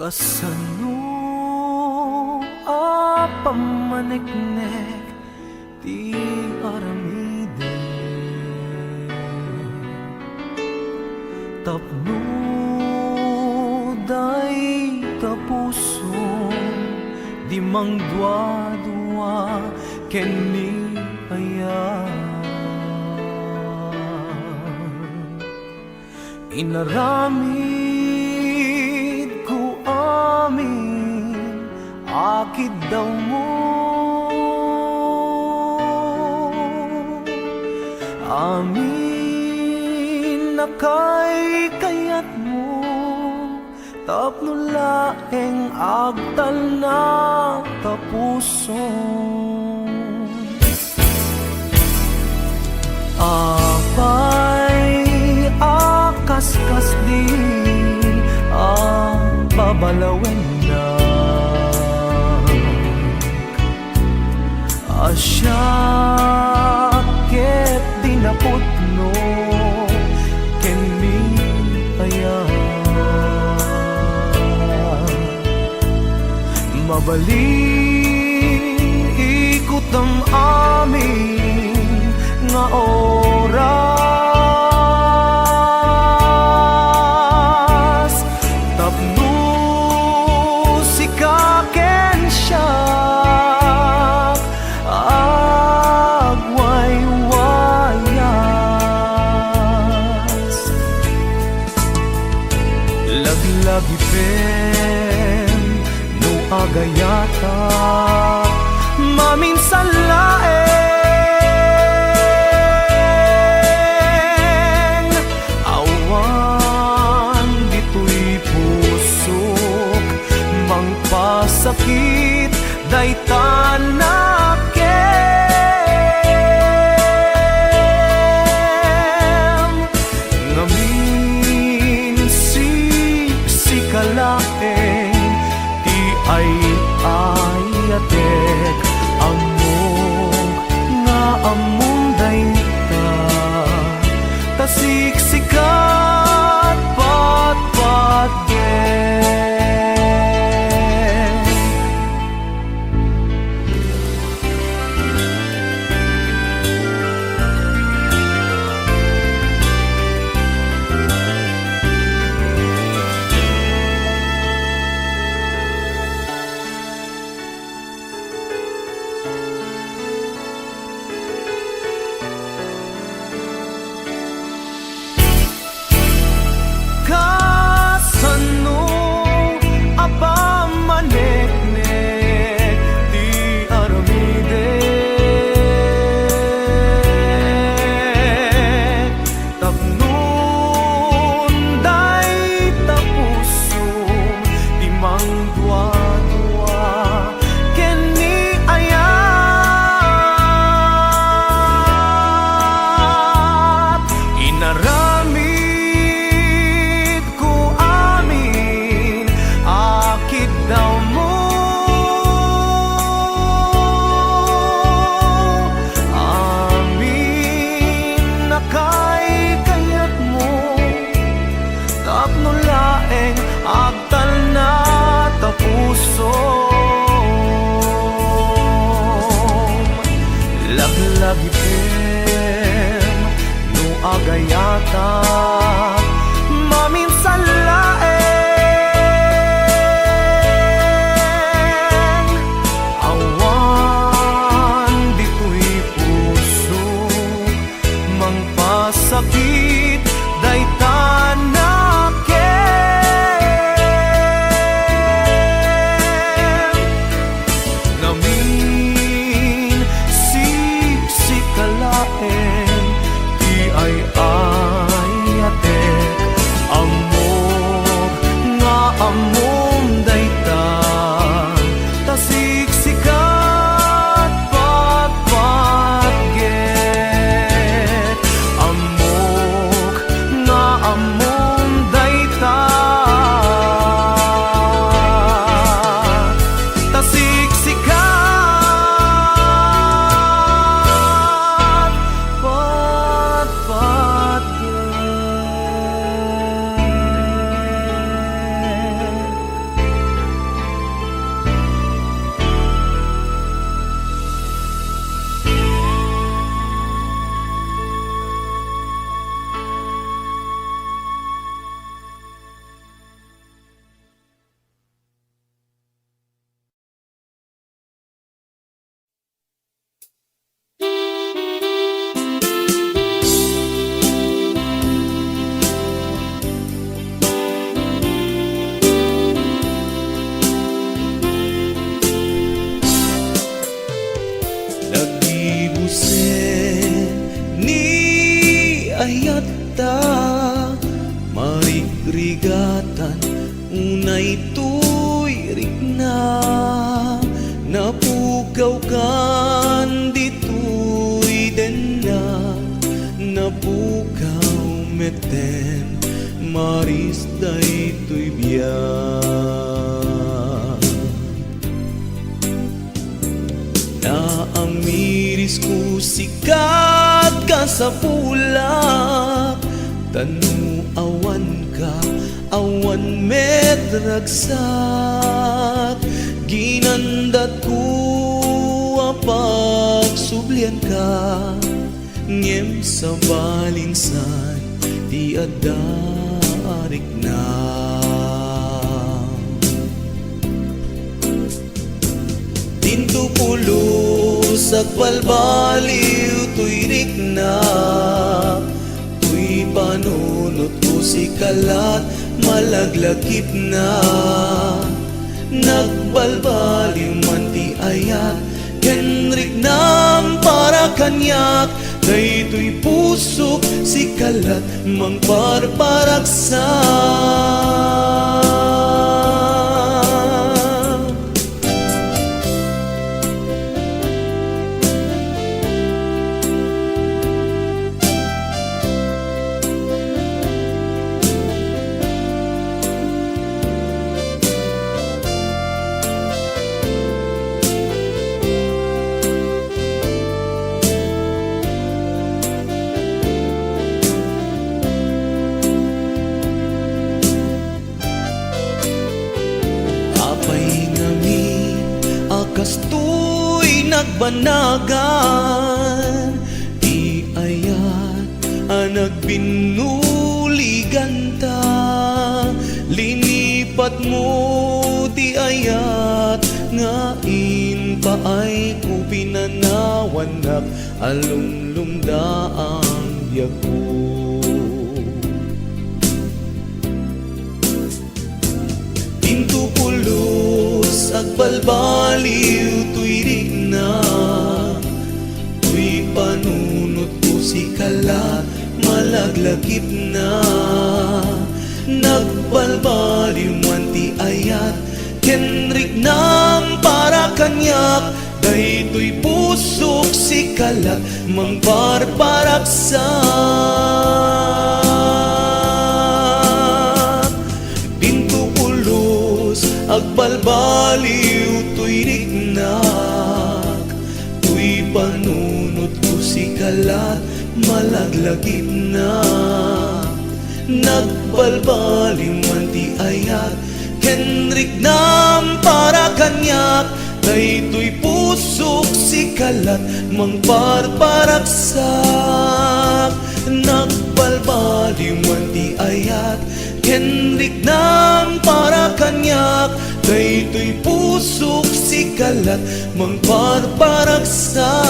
Kasano pamaneknek ti aramide tapno day tapuso di mangdwa-dwa kenni ayan inaramid ko amin akid daw mo amin na kay kayat mo tapno laeng agtal na tapuson apay akaskas din ang babalawen na asyak ket dinaputno kenmi ayan mabalik ikot ang amin nga oras tapno sikaken siya agway-wayas lagi pen no agayata maminsan laeng awan dito'y pusok mangpasakit daytan nakem ngamin sikalaeng ti ay ayatek among nga among dayta tasiksikat patpatgen agtal na tapuson laglagi pen no agayata maminsan laeng awan dito'y puso mangpasakit daytan nakem ti ay ibusen ni ayata marigrigatan unay tuyrik na napugaw kan ditoy den na napugaw meten maris daytoy biyak naamiris ko sikat ka sa pulak tanu awan ka awan medragsak ginandat ko apag sublian ka ngem sa balinsan di adarik na tinto pulos at balbaliw tuyrik na tuy panunot ko si kalat malaglakip na nagbalbaliw man ti ayat kenrik nam para kanyak daytoy pusok si kalat mang parparaksak kastoy nagbanagan di ayat nagbinuligan ta linipat mo di ayat ngain paay ko pinanawanak alumlumdaang biag ko pinto pulos agbalbaliw tuyrik na tuy panunot ko si kalat malaglakip na nagbalbaliw man ti ayat kenrik nam para kanyak daytoy pusok si kalat mang parparaksak pinto pulos agbalbaliw tuyrik na tuy panunot ko si kalat malaglagip na nagbalbaliw man ti ayat kenrik nam para kanyak daytoy pusok si kalat mang parparaksak nagbalbaliw man ti ayat kenrik nam para kanyak daytoy pusok si kalat mang parparaksak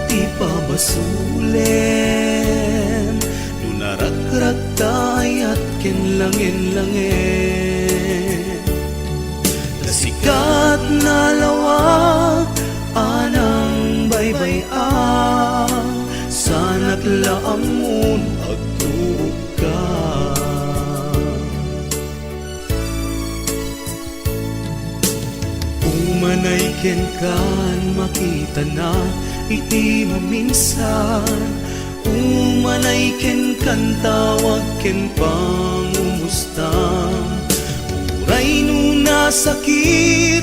ti pabasulen nunarakrak tayat ken langin nasikat na lawak anang baybay-ang sanat laamun agtuog ka umanay ken kan makita na iti maminsan umanay ken kantawag ken pangumusta uray no nasakit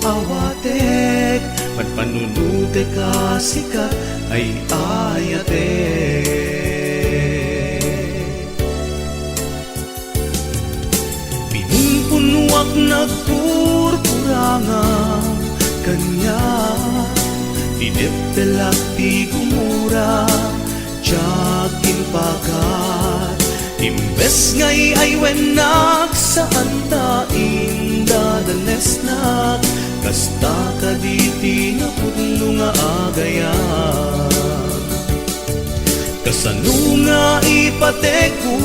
awatek panpanunute ka sikat ay ayate. Pinunpunwak nagpurpuranga kanya tinipelak ti gumura tiyakin pakat imbes ngay ay wenak saan ta indadanesnak kasta ka diti na pudno nga agayan kasano nga ipateku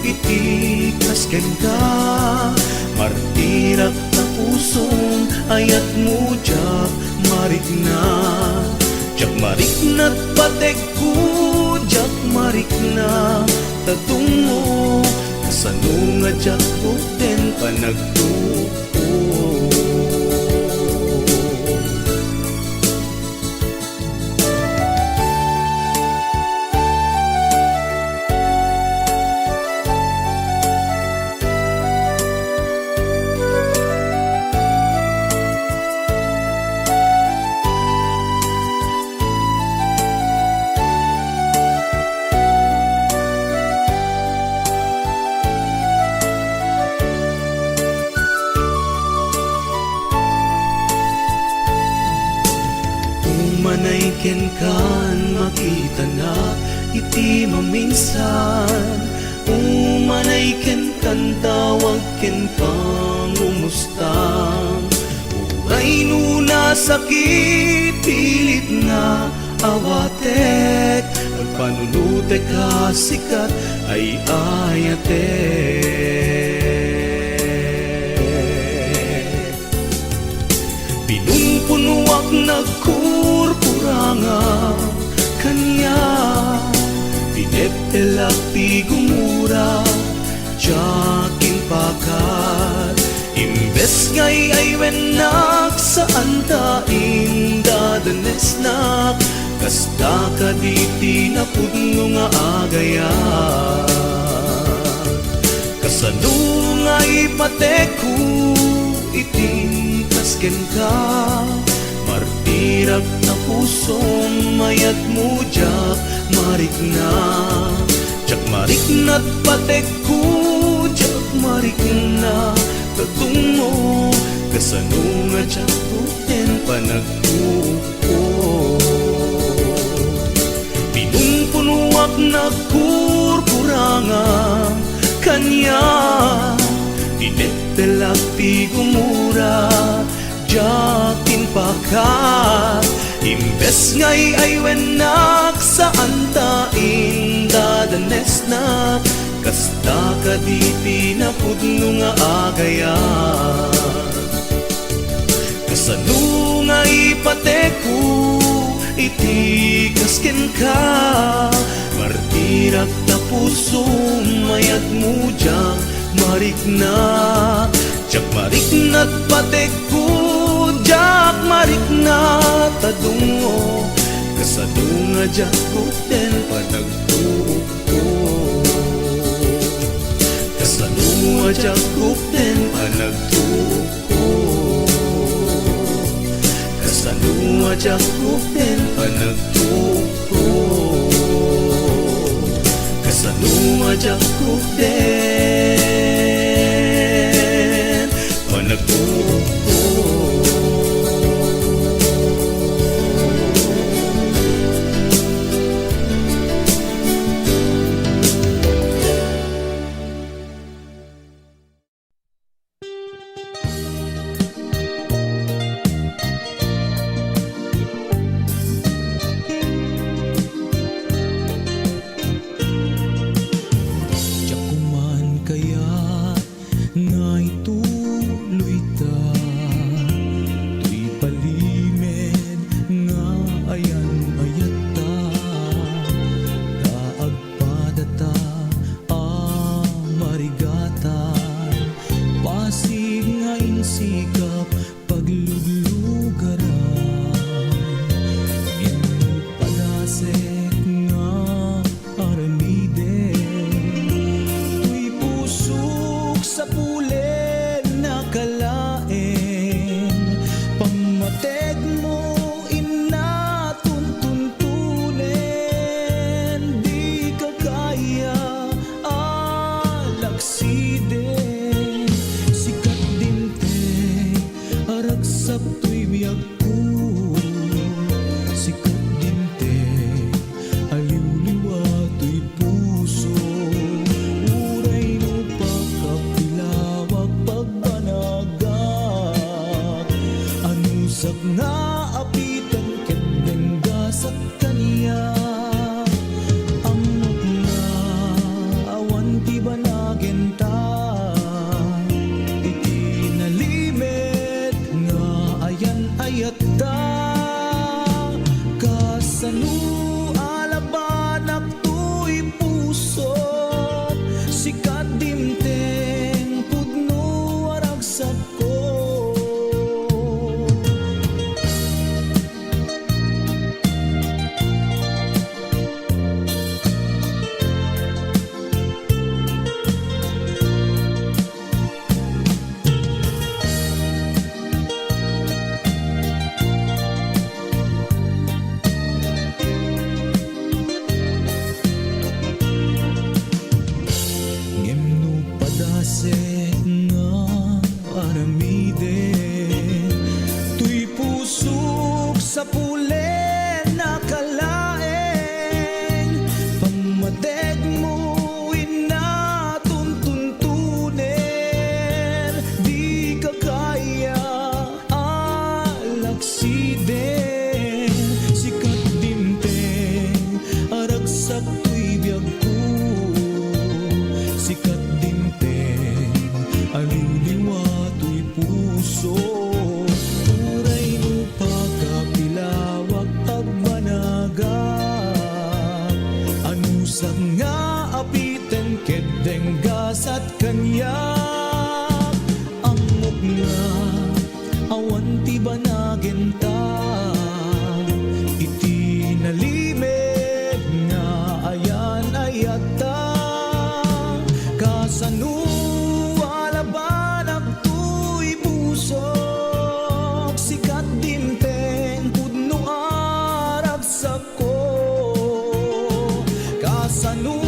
iti kasken ka martirak na pusong ayat mo jak marikna jak marikna't pateku jak marikna tatungo kasano nga jak bukten panagtupo. Manay ken kan makita na iti maminsan umanay ken kan tawag ken pangumustang uray nuna sakit pilit na awatek pagpanunute ka sikat ay ayate. Pinunpunwak nagkurkuranga kanya tinepelak ti gumura tiyakin pakat imbes ngay ay wenak saan ta indadanesnak kasta ka diti na pudno nga agayan kasano nga ipateku iti kasken ka martirak na pusong mayat mo jak marikna jak marikna't pateku jak marikna tatungo kasano nga jak bukten panagtupo. Pinunpunwak nagkurkuranga kanya tinepelak ti gumura tiyakin pakat imbes ngay ay wenak saan ta indadanesnak kasta ka diti na pudno nga agayan kasano nga ipateku iti kasken ka martirak na pusong mayat mo jak marikna jak marikna't pateku jak marikna tadungo kasano nga jak bukten panagtupo kasano nga jak bukten panagtupo kasano nga jak bukten panagtupo kasano nga jak bukten panagtupo. yatta kasano alabanak tuy puso sikat dimteng pudno aragsak ko. Padaset nga aramide tuy pusok sa pule nakalaeng pamadeg mo inatuntuntunen di ka kaya alaksiden sikat dimteng aragsak tuy biyag ko sikat aliliwa tuy puso turay no pagkapilawag pagmanagat anusag nga apiten kedeng gasat kanyak amok nga awan ti banagenta iti nalimed nga ayan ayata kasano sikat dimteng pudno aragsak ko kasano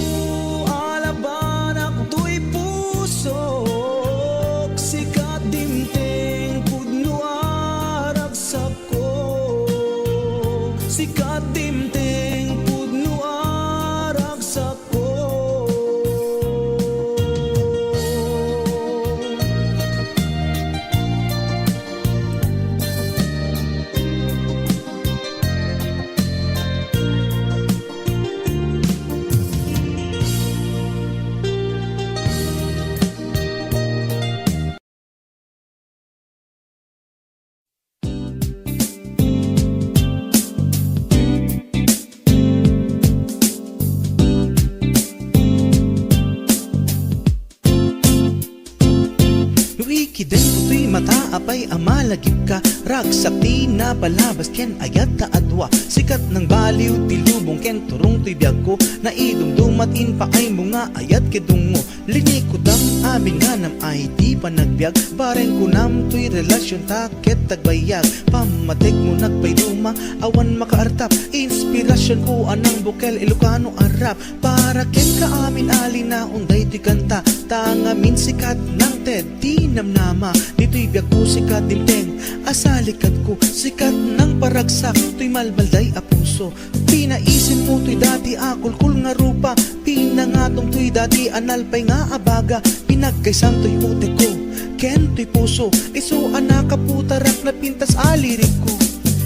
alabanak tuy pusok sikat dimteng pudno aragsak ko sikat dimteng pudno aragsak ko. Kiden ko tuy mata apay amalagip ka ragsak ti na palabas ken ayat ta adwa sikat ng baliw ti lubong ken turong tuy biyag ko naidumdumat in pa ay mga ayat kedung mo linikudang amin nga nam ay di pa nagbiag baren ko nam tuy relasyon taket tagbayag pamatek mo nagpayduma awan makaartap inspirasyon ko anang bukel Ilocano Arap para ken ka amin alin na unday tuy kanta tangamin sikat ng TED di namnama dito'y biyag ko sikat dimteng asalikat ko sikat ng paragsak tuy malbalday a puso pinaisin mo tuy dati akulkul nga rupa pinangatong tuy dati analpay nga abaga pinagkaisang tuy utek ko ken tuy puso iso anakaputarak na pintas alirik ko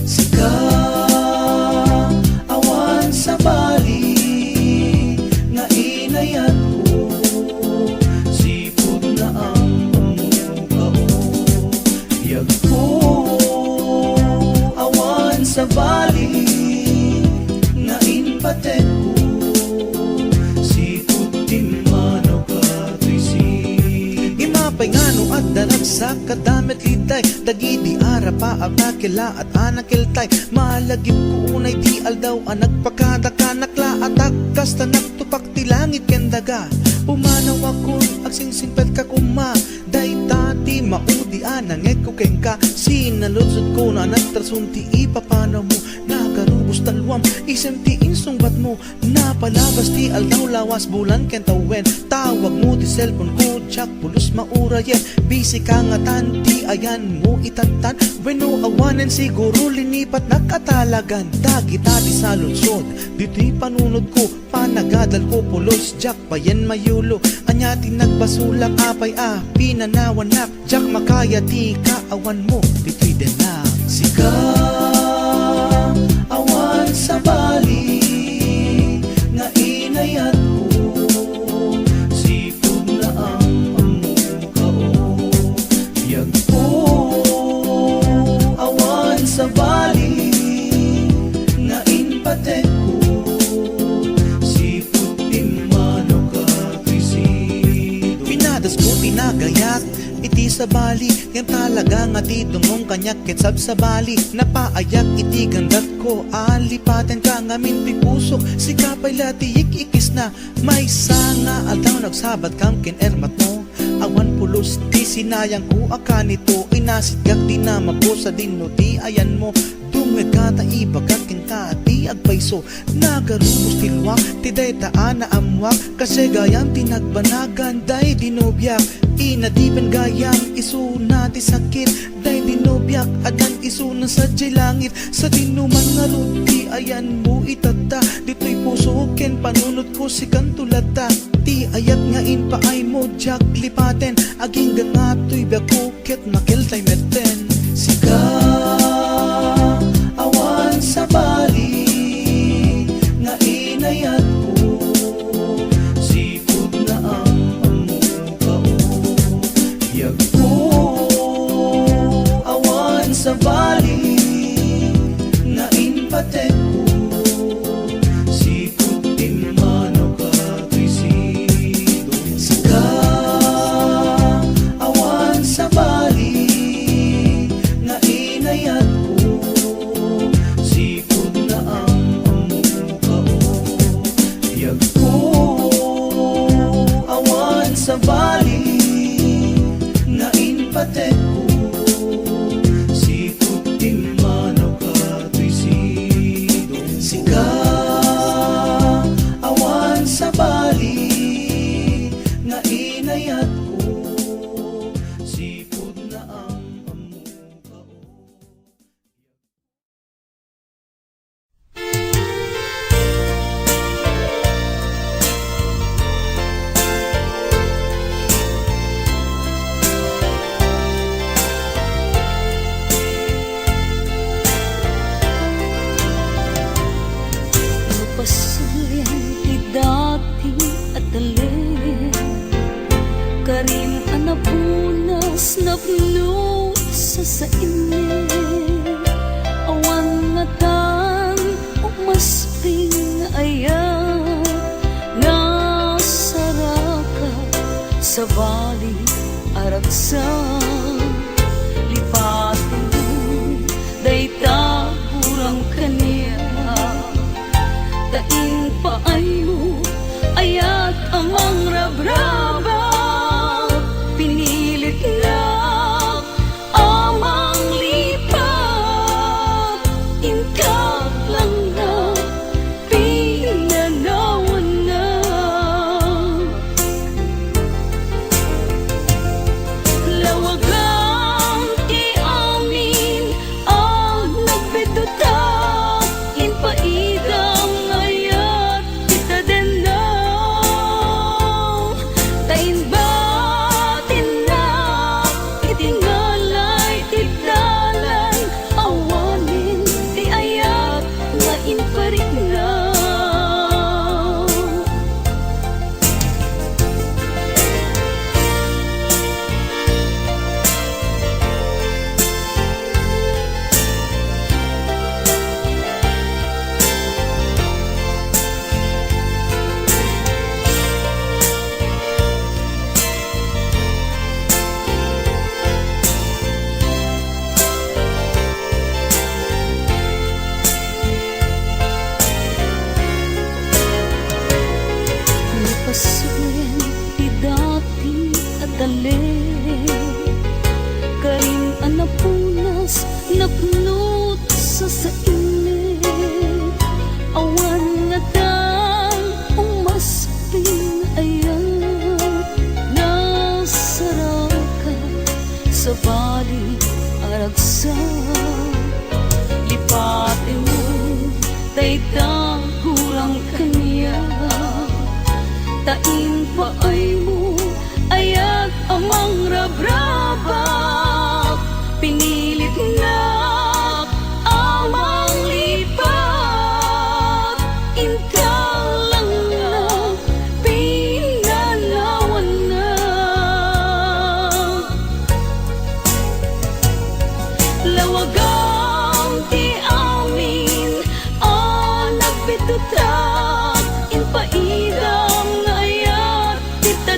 sikat awan sa bali nga inayat ko sipod na ang awan sa bali nga inpatek ko sipod timano katisi imapay ngano at danag sa kadamit litay dagidi ara pa abakila at anakiltay malagip ko unay di aldaw anagpakadaka nakla at kasta nagtupak ti langit kendaga pumanaw akon agsingsingpet ka kuma day tati maudi anangek ko keng ka sinalutsod ko na nagtrasunti ipapanaw mo nagarubos talwam isem ti insong bat mo napalabas ti aldaw lawas bulan ken tawen tawag mo ti cellphone ko jak pulos maurayen busy ka nga tanti ayan mo itantan bueno awanen siguro linipat nakatalagan dagita di sa lunsod dito'y panunod ko panagadal ko pulos jak payen mayulo anyati nagbasulak apay pinanawanak jak makaya ti kaawan mo dito'y denak sika awan sa bali nga inayat ko sipod na ang amukao biyag ko awan sa Yan talaga nga tito mong kanyak kitsab sa bali. Napaayak iti gandat ko, alipatan ka ngamin pipusok. Si kapay latiyik ikis na, may sanga aldaw nagsabat kam kinermat mo. Awan pulos di sinayang ko aka nito, inasigak di na mapusa din no di ayan mo. Dunged kata ibagat king ka di agpaiso, nagarubos tilwak ti day taan na amwak. Kasi gayang tinagbanagan day dinobyak, inadipen gayang isu na ti sakit. Day dinobyak adan isu na sa langit. Sa dinuman nga ruti ayan mo itata, dito'y puso ken panunod ko si kantulata. Ti ayat nga in paay mo jak lipaten, aging gangato'y bakuket makiltay meten. Sika awan sa bali nga inayat ko, sipod na ang amukao. Yag ko awan sa bali nga inpatek ko, sipod din mano ka to'y sido. Sika awan sa bali nga inayat ko, sipod na ang amukao. Yag ko awan sa bali nga inpatek ko, sipod din manaw ka to'y sido. Sika awan sa bali nga inayat ko, sipod na ang amukao. Napasuyan ti dati at alin, karim anapunas napnut sa sainin. Awan nga tan umasping ayan, nasaraka sa bali aragsan. Lipatin dayta burang kaniya, daing paay mo ayat amang rabraba. Pinilit na amang lipat, inkap lang na pinanawan na. Lawagang ti amin ang nagbeduta, inpaidam ayat kita din na. Tain batin na itingalay tigdalan, awanin ti ayat nga inparik na. Napasuyan ti dati at alin, karim anapunas napnut sa sainin. Awan nga tan umasping ayan, nasaraka sa bali aragsan. Lipatin mo daytang kurang kaniya, tain paay mo ayat amang rabraba. Pinilit na amang lipat, inkalang na pinanawan na. Lawagang ti amin ang nagbeduta, inpaidam nga ayat kita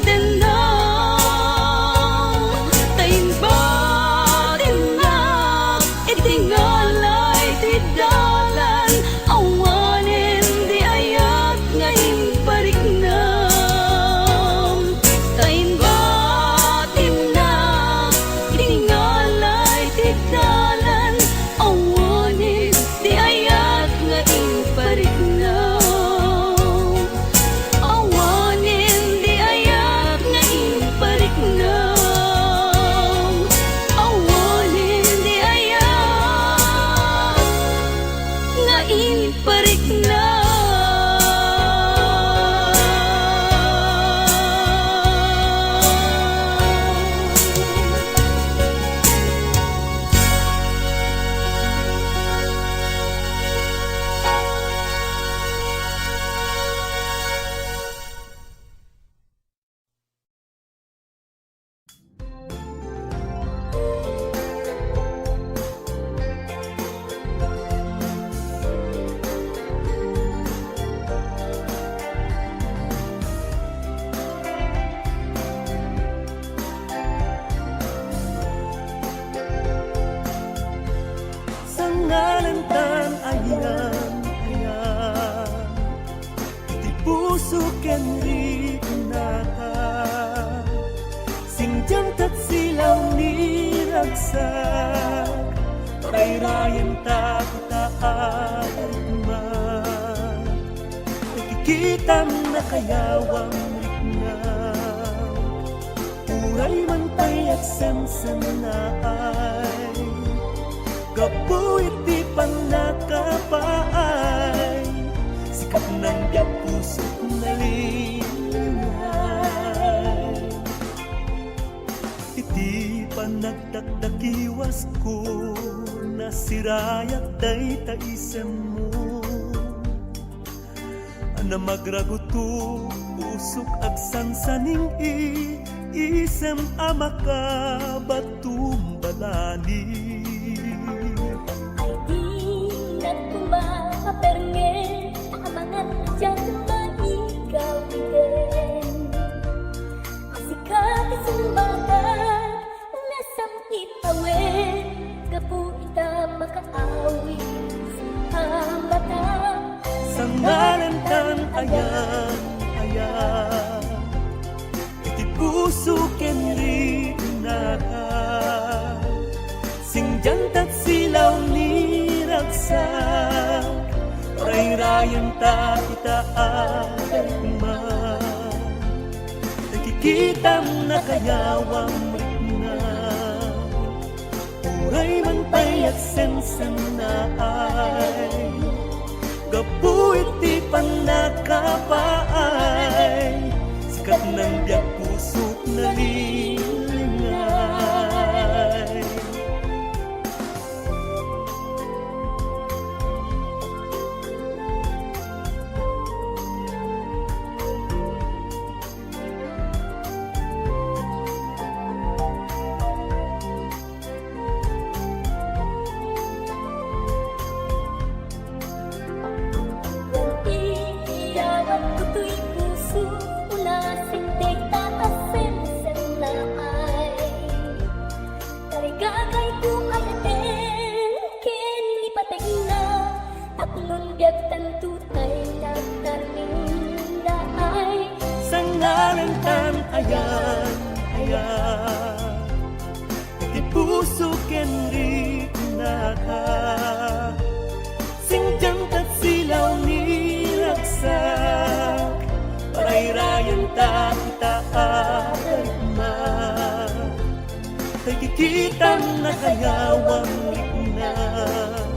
pusuken rin naka Singjang tat silaw ni ragsak Ray-rayan takot-taarma Nakikitam na kayawang riknaw Uray man tayak sen-sen na ay Gapuit di pa nakapaay Sikat ng biyak puso't nalingay Iti pa nagdakdakiwas ko Nasirayak day taisem mo Ana magraguto pusok agsansaning isem amaka batum balani Ay di nagkumapapernge Amangan dyan maigawin Asikat isumbagan Nasampit awin Gapu ita makaawin Sa mata Sa ngalan tan ayan Iti puso ken rin naka Singjang tat silaw ni ragsak Ray-rayan ta itaarma Nakikitam na kayawang riknaw Uray man tayak sen-sen na ay Gapuit di pa nakapaay Sikat ng biyak puso't nalilingay Iiyawan ko to'y puso Mula sintig tatasin sa laay Tarigagay ko ayatin Ken ipatig na Tatlong biyag tantutay Nagtarming laay Sa ngalan tan ayan Iti puso ken rin naka Singjang tat silaw ni ragsak Ray-rayan ta itaarma Nakikitam na kayawang riknaw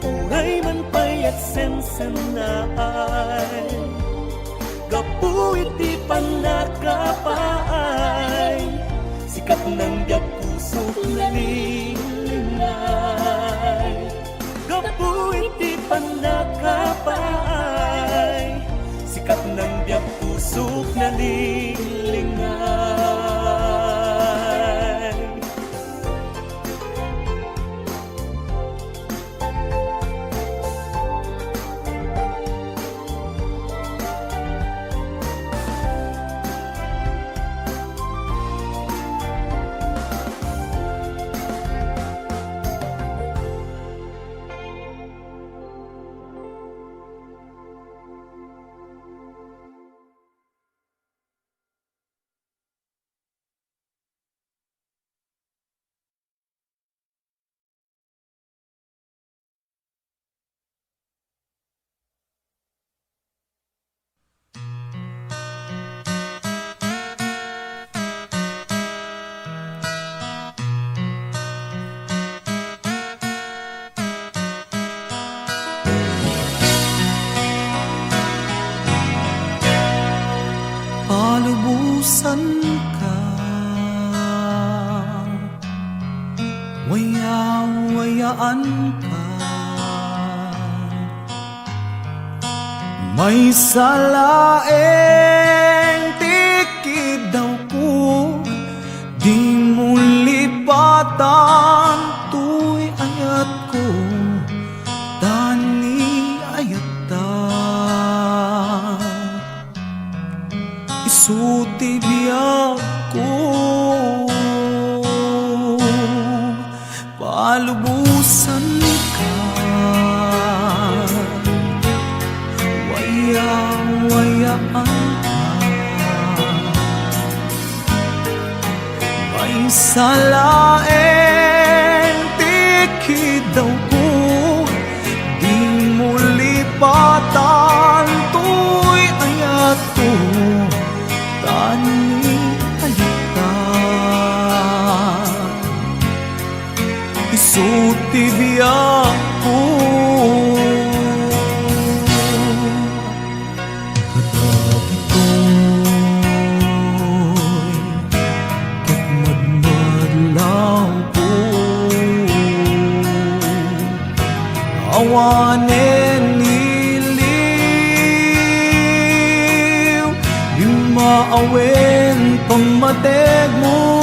Uray man pa'y at sen-sen na ay Gapuit di pa nakapaay Sikat ng biyak puso't nalilingay Gapuit di pa nakapaay Sikat ng biyak puso't nalilingay Palubusan ka Waya-wayaan ka May salaeng tikid daw ko Di mo lipatan Tuy ayat ko Tani ayat Isuti biyak ko Palubusan ka Waya-wayaan sa laeng tikid daw ko, di mo lipatan to'y ayat ko, tani alitan. Isuti biyak ko, awanen niliw, di maawen pamateg mo.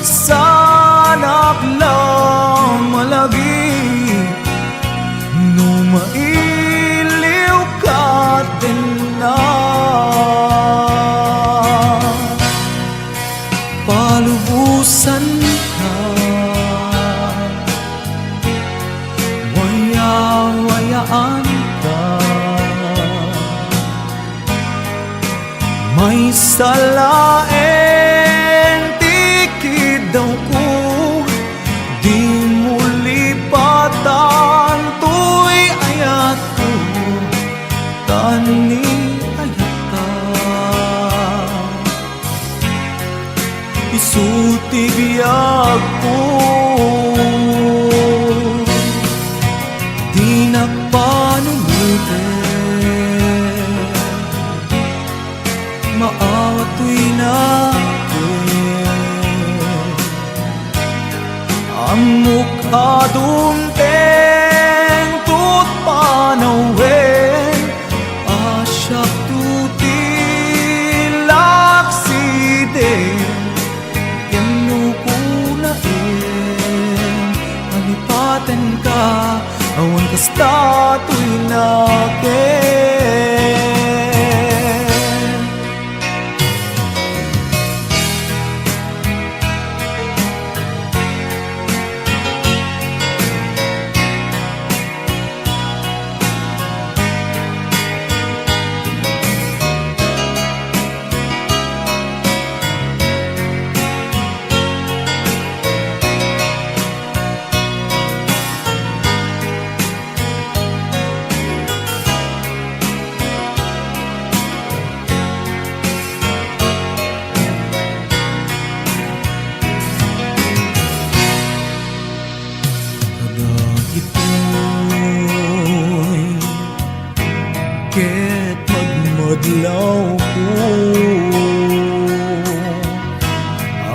Sanak lang malagi, no mailiw ka din na. Palubusan ka, waya-wayaan ka, may salaeng tikid daw ko, di mo lipatan to'y ayat ko, tani ayat ka. Isuti biyak ko, di na panunutin, maawat to'y natin. Amok adunteng tut panawin, asyak tutilak sidin, yano ko nain, alipaten ka, awan kasta to'y nakin. Ket magmadlaw ko,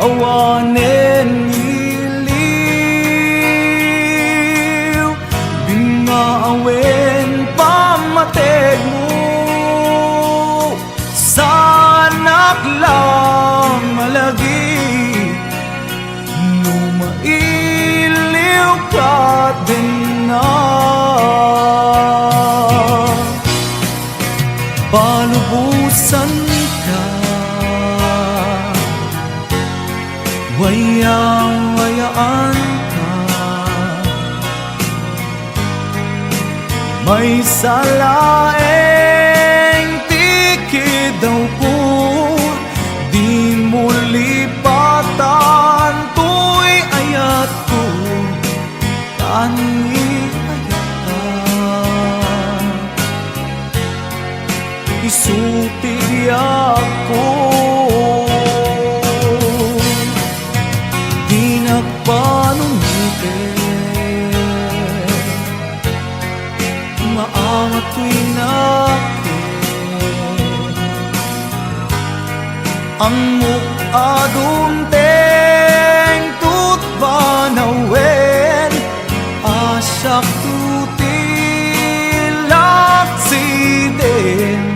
awanen iliw, bingaawen pamateg mo. Sanak lang malagi, no mailiw ka din na. Palubusan ka, waya-wayaan ka, may salaeng tikid daw ko, di mo lipatan to'y ayat ko, tani isuti ako, di nagpanunutin, maangat ko'y nakin. Ang mukadunteng tut banawen, asyak tutilak sidin,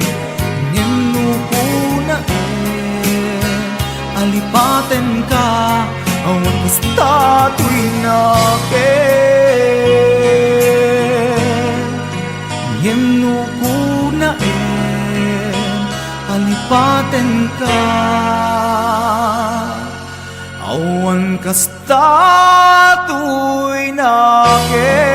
alipaten ka, awan basta to'y nakin. Yemno ko nain, alipaten ka, awan kasta to'y nakin.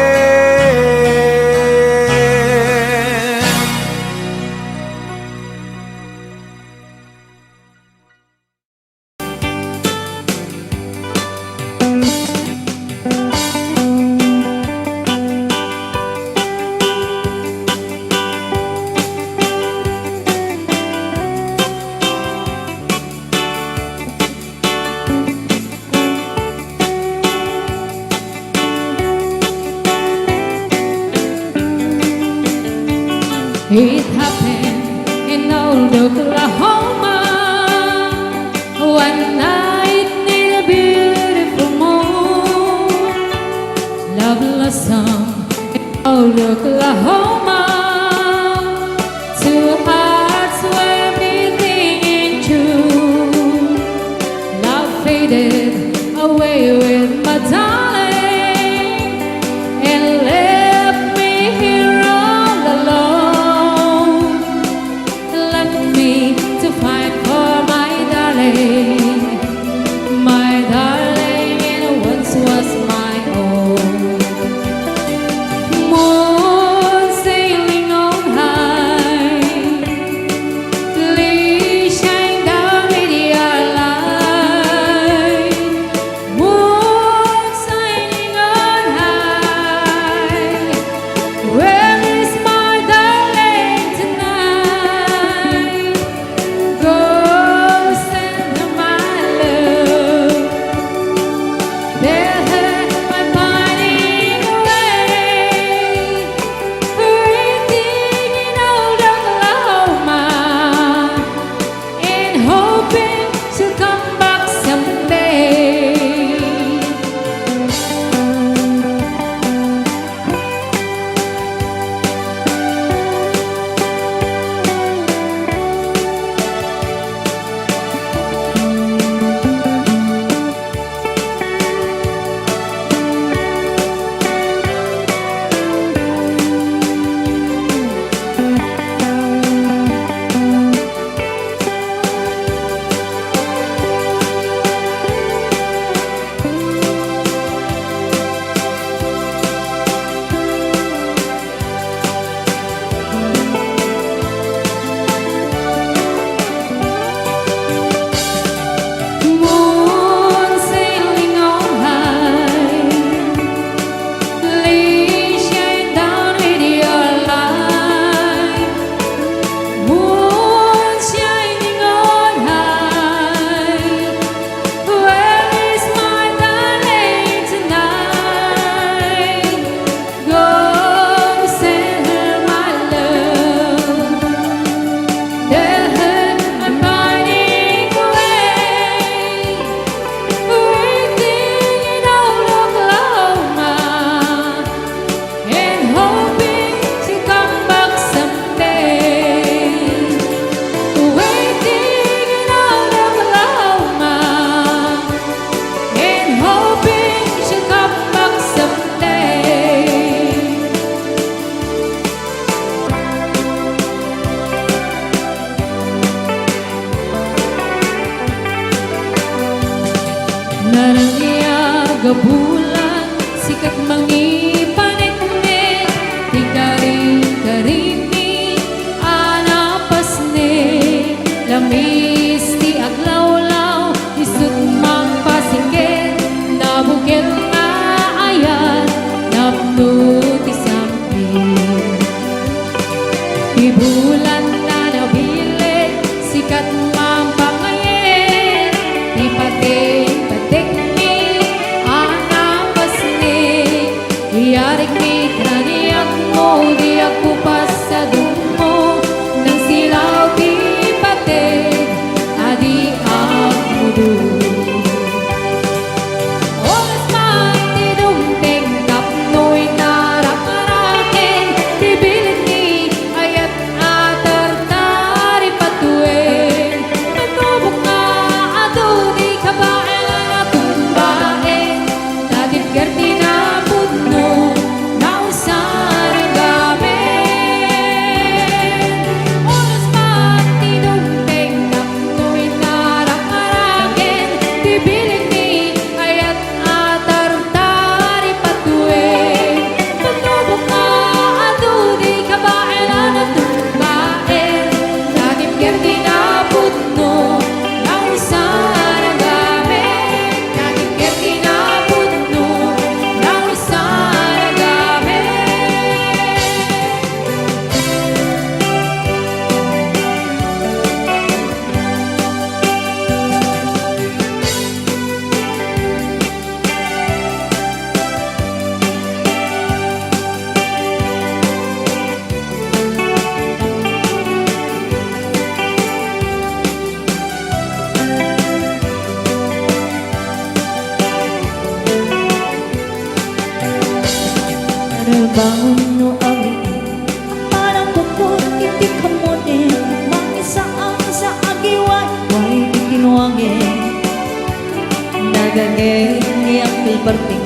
It happened in old Oklahoma one night in a beautiful moon. Love blossom in old Oklahoma. Two hearts were beating in tune. Love faded away with my darling and left me here all alone. Left me to fight for my darling, and once was my own. Moon sailing on high, please shine down with your light. Moon shining on high, where is my darling tonight? Go send her my love. There I'm pining away, waiting in old Oklahoma, and hoping she'll come back someday. Moon sailing on high, please shine down with your light. Moon shining on high, where is my darling tonight? Go send her my love. There I'm pining away, waiting in old Oklahoma, and hoping she'll come back someday. Waiting in old Oklahoma, and hoping she'll come back someday. Narangya bulan sikat mangipanik-nik, di karing-karimi anapasnik, lamis ti aglawlaw, isut mang pasikit, nabukil nga ayan, napno ti sampit. Di bulan na nabilit, sikat mang pangayin, di patik-patik ni anak bangun no ari parang pukot iti kamote mangisaang sa agiway way ikinuangin nagagay niyang pilparting